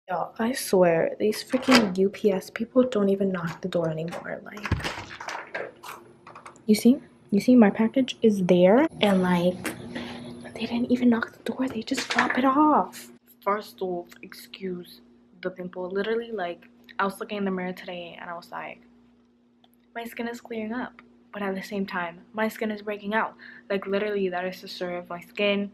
Y'all, I swear, these freaking UPS people don't even knock the door anymore. Like, you see, my package is there, and like, they didn't even knock the door. They just drop it off. First off, excuse the pimple. Literally, like, I was looking in the mirror today, and I was like, my skin is clearing up, but at the same time, my skin is breaking out. Like, literally, that is the story of my skin.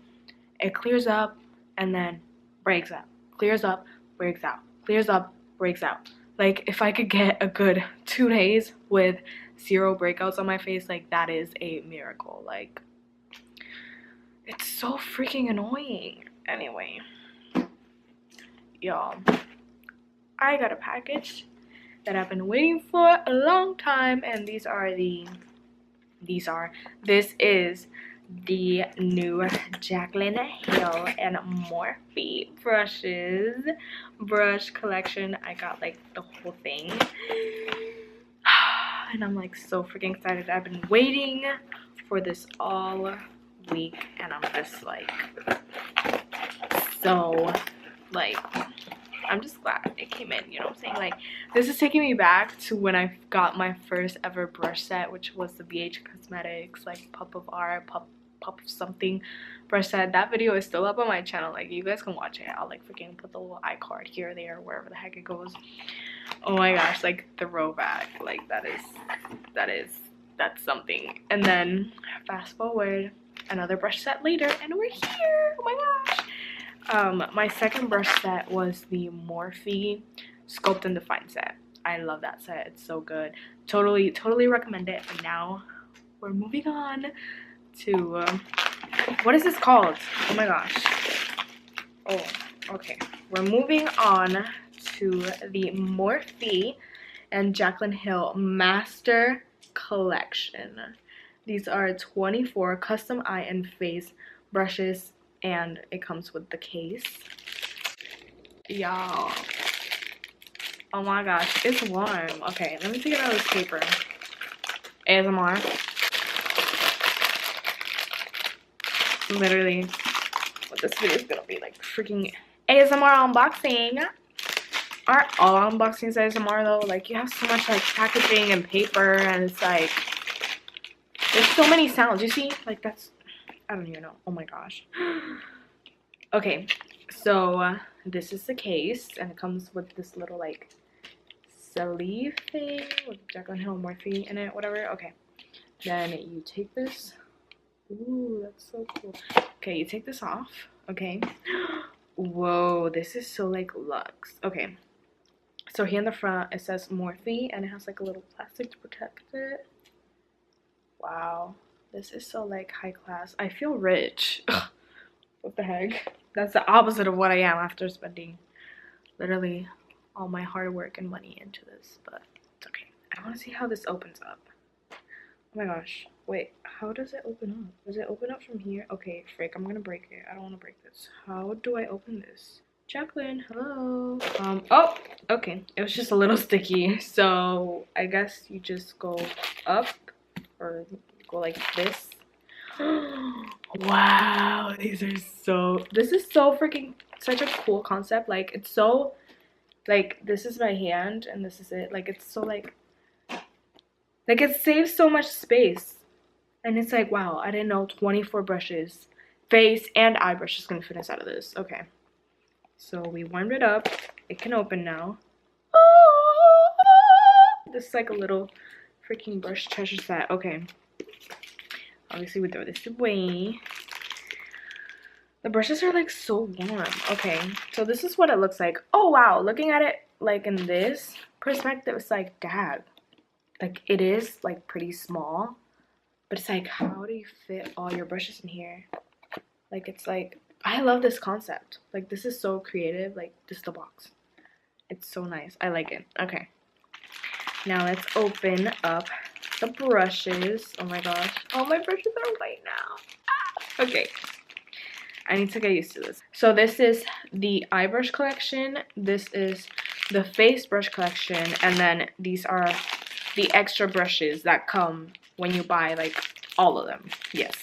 It clears up, and then breaks out. Clears up, breaks out. Clears up, breaks out. Like, if I could get a good 2 days with 0 breakouts on my face, like, that is a miracle. Like, it's so freaking annoying. Anyway, y'all, I got a package that I've been waiting for a long time, and this is the new Jaclyn Hill and Morphe brush collection. I got like the whole thing, and I'm like so freaking excited. I've been waiting for this all week, and I'm just like so like I'm just glad it came in, you know what I'm saying? Like, this is taking me back to when I got my first ever brush set, which was the BH Cosmetics, like, Pup of Art, Pup of something brush set. That video is still up on my channel. Like, you guys can watch it. I'll, like, freaking put the little iCard here or there, wherever the heck it goes. Oh my gosh, like, throwback. Like, that's something. And then, fast forward, another brush set later, and we're here! Oh my gosh! My second brush set was the Morphe Sculpt and Define set. I love that set. It's so good. Totally recommend it. And now we're moving on to what is this called? Oh my gosh. Oh, okay. We're moving on to the Morphe and Jaclyn Hill Master Collection. These are 24 custom eye and face brushes, and it comes with the case. Y'all, oh my gosh, it's warm. Okay, let me take it out of this paper. ASMR. Literally, what this video is gonna be like, freaking ASMR unboxing. Aren't all unboxings ASMR though? Like, you have so much like packaging and paper, and it's like there's so many sounds. You see, like, that's, I don't even know. Oh my gosh. Okay, so this is the case, and it comes with this little like sleeve thing with Jaclyn Hill Morphe in it, whatever. Okay, then you take this. Ooh, that's so cool. Okay, you take this off. Okay. Whoa, this is so like luxe. Okay, so here in the front it says Morphe, and it has like a little plastic to protect it. Wow, this is so like high class. I feel rich. What the heck? That's the opposite of what I am after spending literally all my hard work and money into this, but it's okay. I want to see how this opens up. Oh my gosh. Wait, how does it open up? Does it open up from here? Okay, frick, I'm gonna break it. I don't want to break this. How do I open this? Jaclyn, hello. Oh, okay. It was just a little sticky, so I guess you just go up or go like this. Wow, this is so freaking such a cool concept. Like, it's so like, this is my hand and this is it. Like, it's so like it saves so much space, and it's like, wow, I didn't know 24 brushes, face and eye brushes, can fit inside of this. Okay, so we warmed it up. It can open now. This is like a little freaking brush treasure set. Okay, obviously we throw this away. The brushes are like so warm. Okay, so this is what it looks like. Oh wow, looking at it like in this perspective, it's like, dag, like it is like pretty small, but it's like, how do you fit all your brushes in here? Like, it's like, I love this concept. Like, this is so creative. Like, this is the box. It's so nice. I like it. Okay, now let's open up the brushes. Oh my gosh, all my brushes are white now. Ah! Okay, I need to get used to this. So this is the eye brush collection, this is the face brush collection, and then these are the extra brushes that come when you buy like all of them. Yes,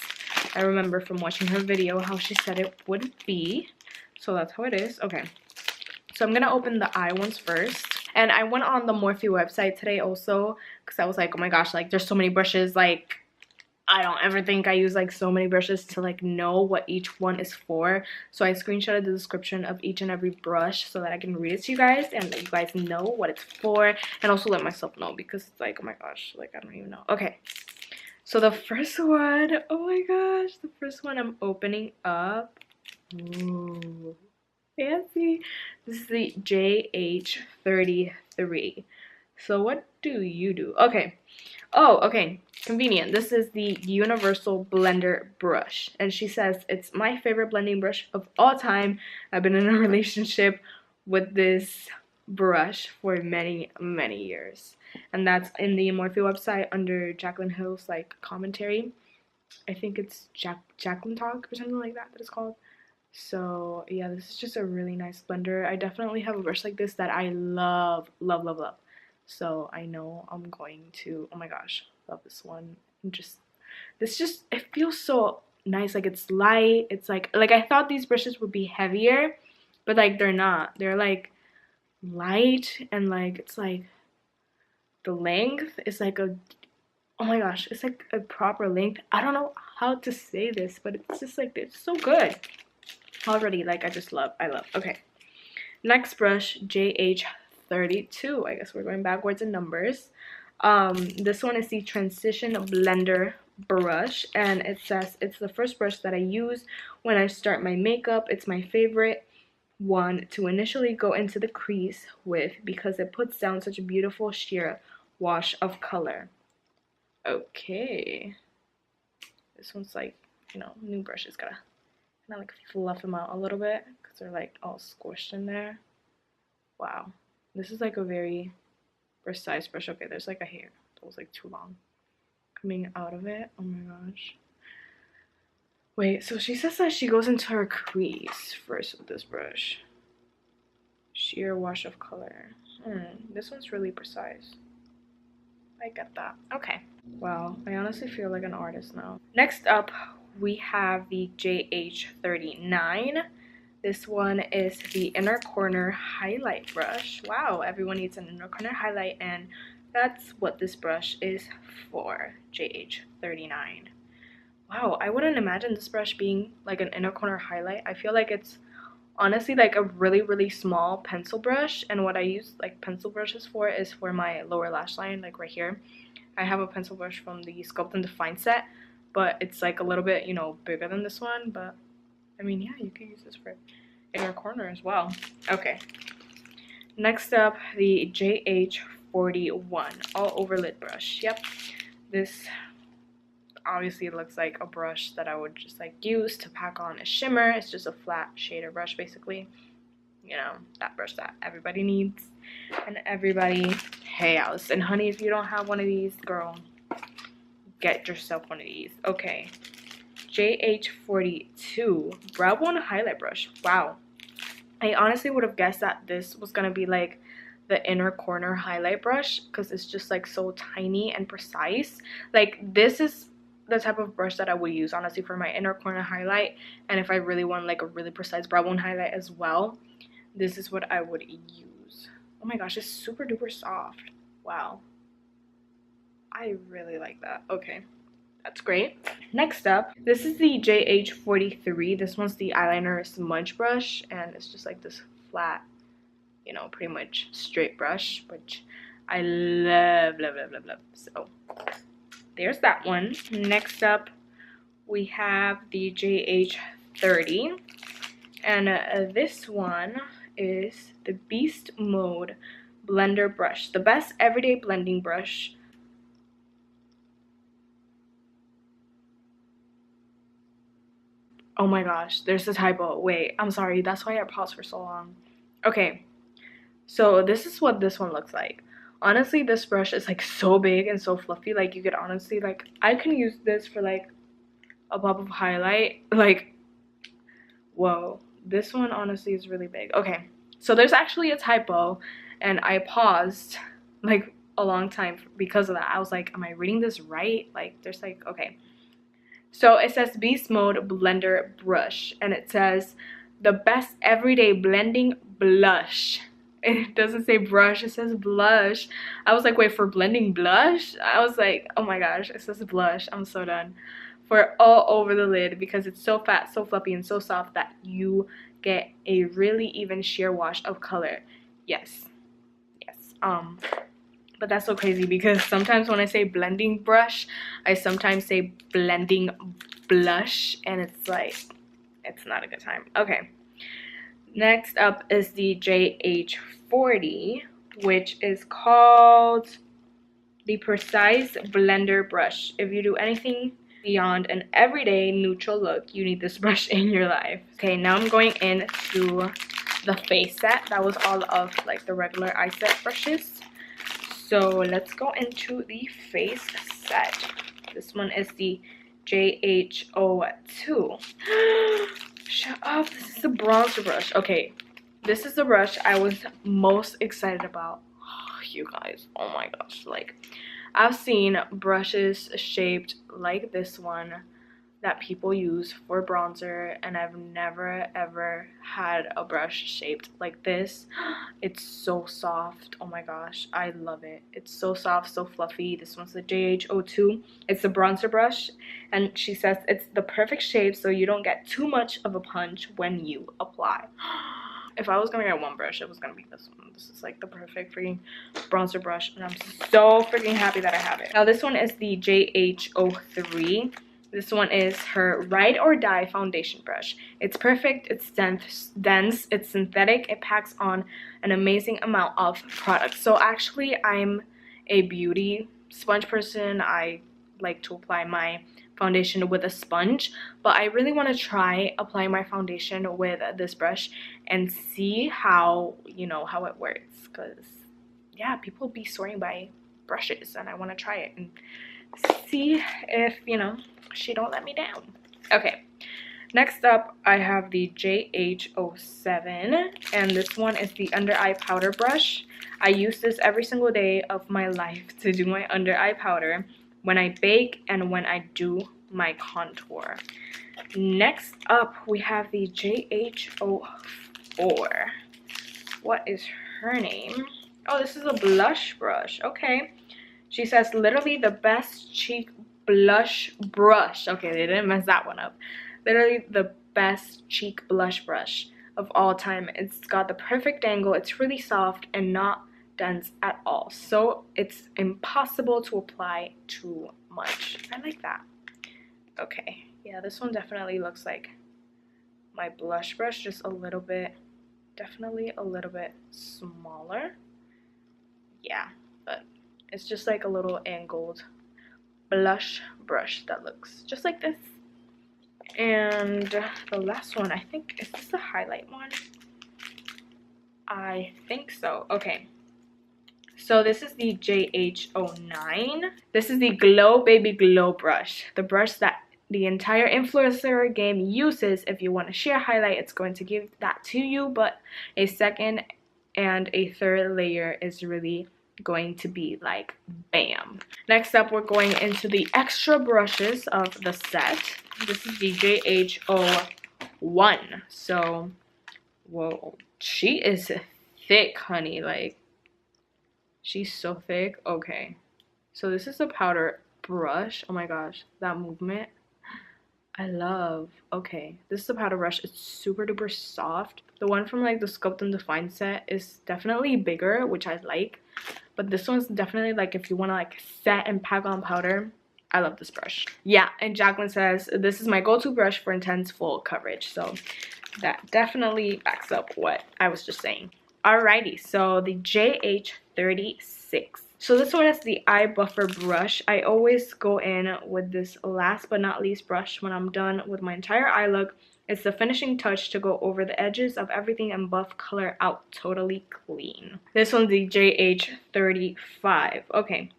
I remember from watching her video how she said it would be, so that's how it is. Okay, so So I'm gonna open the eye ones first. And I went on the Morphe website today also because I was like, oh my gosh, like there's so many brushes. Like I don't ever think I use like so many brushes to like know what each one is for. So I screenshotted the description of each and every brush so that I can read it to you guys and let you guys know what it's for, and also let myself know because it's like, oh my gosh, like I don't even know. Okay, so the first one, oh my gosh, the first one I'm opening up. Ooh, fancy. This is the JH33. So what do you do? Okay. Oh, okay. Convenient. This is the Universal Blender brush. And she says, it's my favorite blending brush of all time. I've been in a relationship with this brush for many, many years. And that's in the Morphe website under Jaclyn Hill's like commentary. I think it's Jaclyn Talk or something like that it's called. So yeah, this is just a really nice blender. I definitely have a brush like this that I love, love, love, love. So I know I'm going to, oh my gosh, love this one. It feels so nice. Like it's light. It's like I thought these brushes would be heavier, but like they're not. They're like light, and like it's like the length is like a, oh my gosh, it's like a proper length. I don't know how to say this, but it's just like, it's so good. Already, like I love. Okay. Next brush, JH32. I guess we're going backwards in numbers. This one is the Transition Blender brush, and it says it's the first brush that I use when I start my makeup. It's my favorite one to initially go into the crease with because it puts down such a beautiful sheer wash of color. Okay. This one's like, you know, new brushes gotta kind of like fluff them out a little bit because they're like all squished in there. Wow, this is like a very precise brush. Okay, there's like a hair that was like too long coming out of it. Oh my gosh. Wait, so she says that she goes into her crease first with this brush. Sheer wash of color. This one's really precise. I get that. Okay. Wow, I honestly feel like an artist now. Next up, we have the JH39. This one is the inner corner highlight brush. Wow, everyone needs an inner corner highlight, and that's what this brush is for, JH39. Wow, I wouldn't imagine this brush being like an inner corner highlight. I feel like it's honestly like a really, really small pencil brush, and what I use like pencil brushes for is for my lower lash line, like right here. I have a pencil brush from the Sculpt and Define set, but it's like a little bit, you know, bigger than this one, but I mean, yeah, you could use this for inner corner as well. Okay. Next up, the JH41 all over lid brush. Yep. This obviously looks like a brush that I would just like use to pack on a shimmer. It's just a flat shader brush basically. You know, that brush that everybody needs. And everybody, hey Allison, honey, if you don't have one of these, girl, get yourself one of these. Okay. JH42 brow bone highlight brush. Wow. I honestly would have guessed that this was gonna be like the inner corner highlight brush because it's just like so tiny and precise. Like this is the type of brush that I would use honestly for my inner corner highlight, and if I really want like a really precise brow bone highlight as well, this is what I would use. Oh my gosh, it's super duper soft. Wow, I really like that. Okay, that's great. Next up, this is the JH43. This one's the eyeliner smudge brush, and it's just like this flat, you know, pretty much straight brush, which I love, love, love, love, love. So there's that one. Next up, we have the JH30, and this one is the Beast Mode blender brush, the best everyday blending brush. Oh my gosh, there's a typo. Wait, I'm sorry, that's why I paused for so long. Okay, so this is what this one looks like. Honestly, this brush is like so big and so fluffy. Like you could honestly, like, I can use this for like a pop of highlight. Like, whoa, this one honestly is really big. Okay, so there's actually a typo, and I paused like a long time because of that. I was like, am I reading this right? Like, there's like, okay. So it says Beast Mode Blender Brush, and it says the best everyday blending blush. It doesn't say brush, it says blush. I was like, wait, for blending blush? I was like, oh my gosh, it says blush. I'm so done. For all over the lid, because it's so fat, so fluffy, and so soft that you get a really even sheer wash of color. Yes. But that's so crazy because sometimes when I say blending brush, I sometimes say blending blush, and it's like, it's not a good time. Okay, next up is the JH40, which is called the Precise Blender Brush. If you do anything beyond an everyday neutral look, you need this brush in your life. Okay, now I'm going into the face set. That was all of like the regular eye set brushes. So let's go into the face set. This one is the JH02. Shut up, this is the bronzer brush. Okay, this is the brush I was most excited about. Oh, you guys, oh my gosh, like, I've seen brushes shaped like this one that people use for bronzer, and I've never ever had a brush shaped like this. It's so soft. Oh my gosh, I love it. It's so soft, so fluffy. This one's the JH02. It's the bronzer brush, and she says it's the perfect shape so you don't get too much of a punch when you apply. If I was gonna get one brush, it was gonna be this one. This is like the perfect freaking bronzer brush, and I'm so freaking happy that I have it. Now this one is the JH03. This one is her Ride or Die foundation brush. It's perfect, it's dense, it's synthetic, it packs on an amazing amount of product. So actually, I'm a beauty sponge person. I like to apply my foundation with a sponge, but I really want to try applying my foundation with this brush and see how, you know, how it works, because yeah, people be swearing by brushes, and I want to try it and see if, you know, she don't let me down. Okay, next up I have the JH07, and this one is the under eye powder brush. I use this every single day of my life to do my under eye powder, when I bake and when I do my contour. Next up we have the JH04. What is her name? Oh, this is a blush brush. Okay, she says literally the best cheek blush brush. Okay, they didn't mess that one up. Literally the best cheek blush brush of all time. It's got the perfect angle. It's really soft and not dense at all, so it's impossible to apply too much. I like that. Okay, yeah, this one definitely looks like my blush brush, just a little bit, definitely a little bit smaller. Yeah, but it's just like a little angled blush brush that looks just like this. And the last one, I think, is this the highlight one? I think so. Okay, so this is the JH09. This is the Glow Baby Glow brush, the brush that the entire influencer game uses. If you want to share highlight, it's going to give that to you, but a second and a third layer is really going to be like bam. Next up, we're going into the extra brushes of the set. This is the JH01. So, whoa, she is thick, honey. Like, she's so thick. Okay, so this is a powder brush. Oh my gosh, that movement I love. Okay, this is a powder brush. It's super duper soft. The one from like the Sculpt and Define set is definitely bigger, which I like, but this one's definitely like if you want to like set and pack on powder. I love this brush. Yeah, and Jaclyn says this is my go-to brush for intense full coverage, so that definitely backs up what I was just saying. Alrighty, so the JH36. So this one is the eye buffer brush. I always go in with this last but not least brush when I'm done with my entire eye look. It's the finishing touch to go over the edges of everything and buff color out totally clean. This one's the JH35. Okay,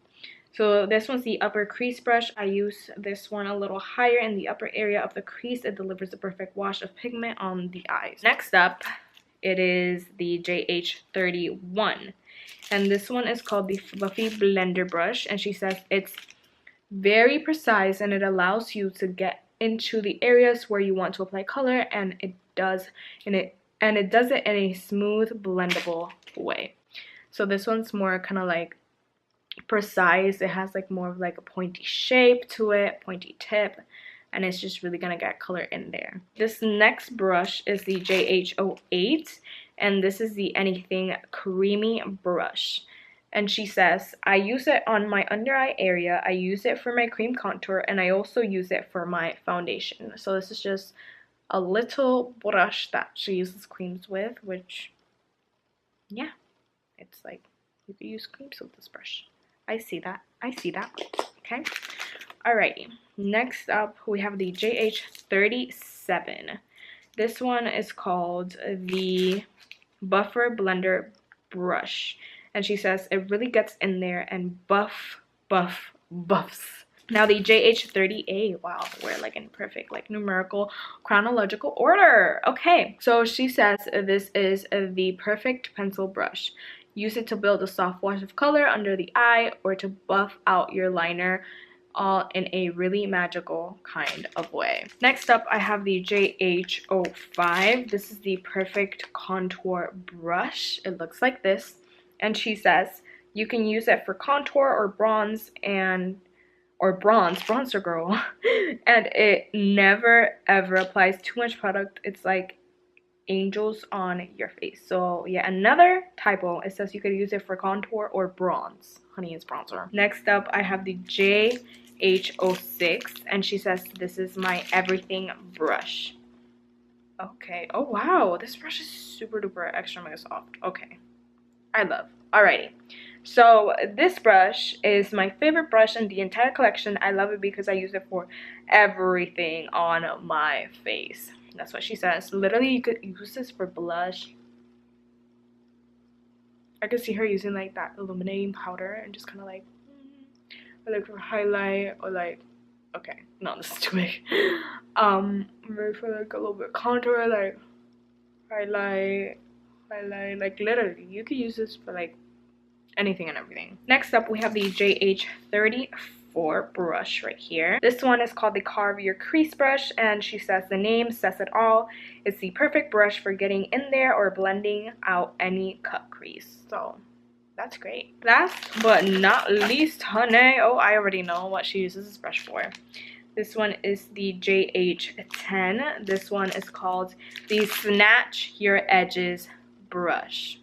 so this one's the upper crease brush. I use this one a little higher in the upper area of the crease. It delivers the perfect wash of pigment on the eyes. Next up, it is the JH31. And this one is called the Fluffy Blender Brush. And she says it's very precise and it allows you to get into the areas where you want to apply color. And it does, and and it does it in a smooth, blendable way. So this one's more kind of like precise. It has like more of like a pointy shape to it, pointy tip, and it's just really gonna get color in there. This next brush is the JH08, and this is the Anything Creamy brush. And she says, I use it on my under eye area, I use it for my cream contour, and I also use it for my foundation. So this is just a little brush that she uses creams with, which, yeah, it's like you could use creams with this brush. I see that. Okay. Alrighty. Next up, we have the JH37. This one is called the Buffer Blender Brush. And she says it really gets in there and buffs. Now the JH30A, wow, we're like in perfect like numerical chronological order. Okay, so she says this is the perfect pencil brush. Use it to build a soft wash of color under the eye or to buff out your liner, all in a really magical kind of way. Next up, I have the JH05. This is the perfect contour brush. It looks like this. And she says you can use it for contour or bronzer girl. And it never ever applies too much product. It's like angels on your face. So yeah, another typo. It says you could use it for contour or bronze. Honey, it's bronzer. Next up, I have the JH06, and she says this is my everything brush. Okay. Oh wow, this brush is super duper extra mega soft. Okay, I love. Alrighty, so this brush is my favorite brush in the entire collection. I love it because I use it for everything on my face. That's what she says. Literally, you could use this for blush. I could see her using like that illuminating powder and just kind of like, or like for highlight, or like, okay, no, this is too big. Maybe for like a little bit of contour, like highlight, like literally, you could use this for like anything and everything. Next up, we have the JH34 brush right here. This one is called the Carve Your Crease brush, and she says the name says it all. It's the perfect brush for getting in there or blending out any cut crease. So that's great. Last but not least, honey, oh, I already know what she uses this brush for. This one is the JH10. This one is called the Snatch Your Edges brush.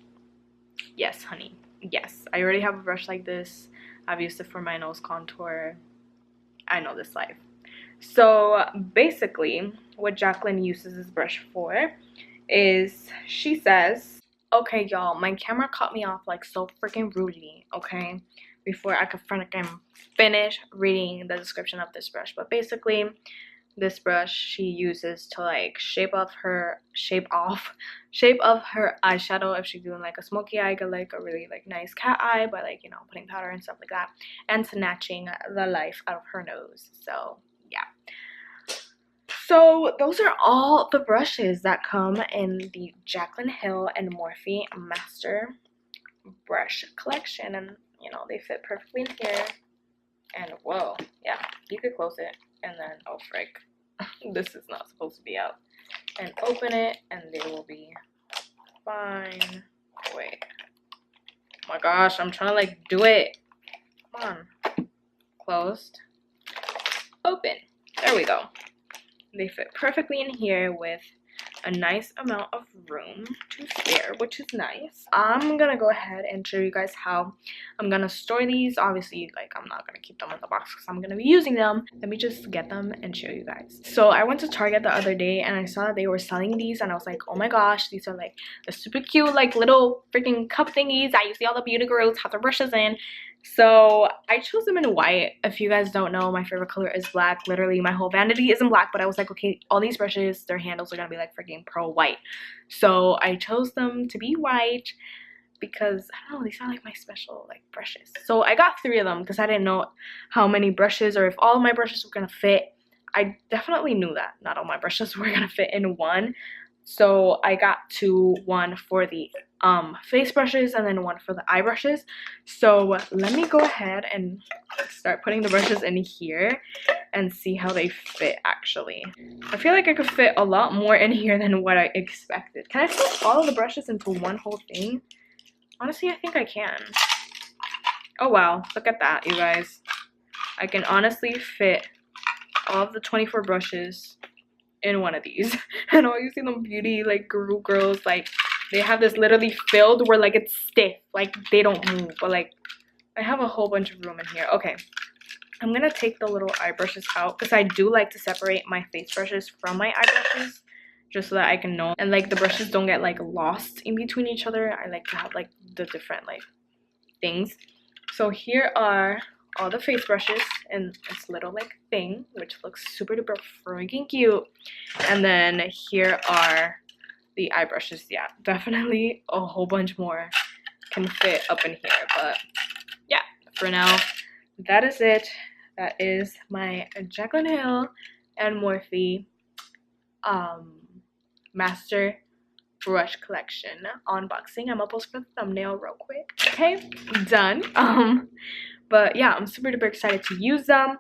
Yes, honey. Yes, I already have a brush like this. I've used it for my nose contour. I know this life. So basically, what Jaclyn uses this brush for is, she says, okay, y'all, my camera cut me off like so freaking rudely, okay, before I could freaking finish reading the description of this brush. But basically, this brush she uses to like shape of her eyeshadow if she's doing like a smoky eye, get like a really like nice cat eye by like, you know, putting powder and stuff like that, and snatching the life out of her nose. So yeah, so those are all the brushes that come in the Jaclyn Hill and Morphe Master Brush collection, and you know, they fit perfectly in here. And whoa, yeah, you could close it and then, oh frick, this is not supposed to be out, and open it and they will be fine. Wait, oh my gosh, I'm trying to like do it. Come on. Closed, open. There we go. They fit perfectly in here with a nice amount of room to spare, which is nice. I'm gonna go ahead and show you guys how I'm gonna store these. Obviously, like, I'm not gonna keep them in the box because I'm gonna be using them. Let me just get them and show you guys. So I went to Target the other day and I saw that they were selling these, and I was like, oh my gosh, these are like the super cute like little freaking cup thingies that you see all the beauty girls have their brushes in. So I chose them in white. If you guys don't know, my favorite color is black. Literally my whole vanity is in black, but I was like, okay, all these brushes, their handles are gonna be like freaking pearl white. So I chose them to be white because I don't know, these are like my special like brushes. So I got 3 of them because I didn't know how many brushes or if all of my brushes were gonna fit. I definitely knew that not all my brushes were gonna fit in one. So I got 2, one for the face brushes and then one for the eye brushes. So let me go ahead and start putting the brushes in here and see how they fit actually. I feel like I could fit a lot more in here than what I expected. Can I fit all of the brushes into one whole thing? Honestly, I think I can. Oh wow, look at that, you guys. I can honestly fit all of the 24 brushes in one of these. And all you see them beauty like guru girls, like they have this literally filled where like it's stiff, like they don't move, but like I have a whole bunch of room in here. Okay, I'm gonna take the little eye brushes out because I do like to separate my face brushes from my eye brushes just so that I can know, and like the brushes don't get like lost in between each other. I like to have like the different like things. So here are all the face brushes in this little like thing, which looks super duper freaking cute. And then here are the eye brushes. Yeah, definitely a whole bunch more can fit up in here, but yeah, for now that is it. That is my Jaclyn Hill and Morphe master brush collection unboxing. I'm gonna post for the thumbnail real quick. Okay, done. But yeah, I'm super duper excited to use them.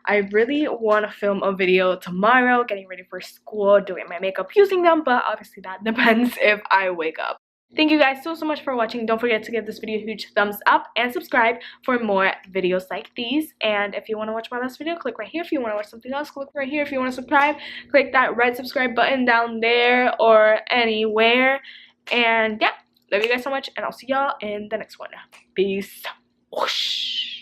I really want to film a video tomorrow getting ready for school, doing my makeup using them, but obviously that depends if I wake up. Thank you guys so much for watching. Don't forget to give this video a huge thumbs up and subscribe for more videos like these. And if you want to watch my last video, click right here. If you want to watch something else, click right here. If you want to subscribe, click that red subscribe button down there or anywhere. And yeah, love you guys so much, and I'll see y'all in the next one. Peace. Whoosh.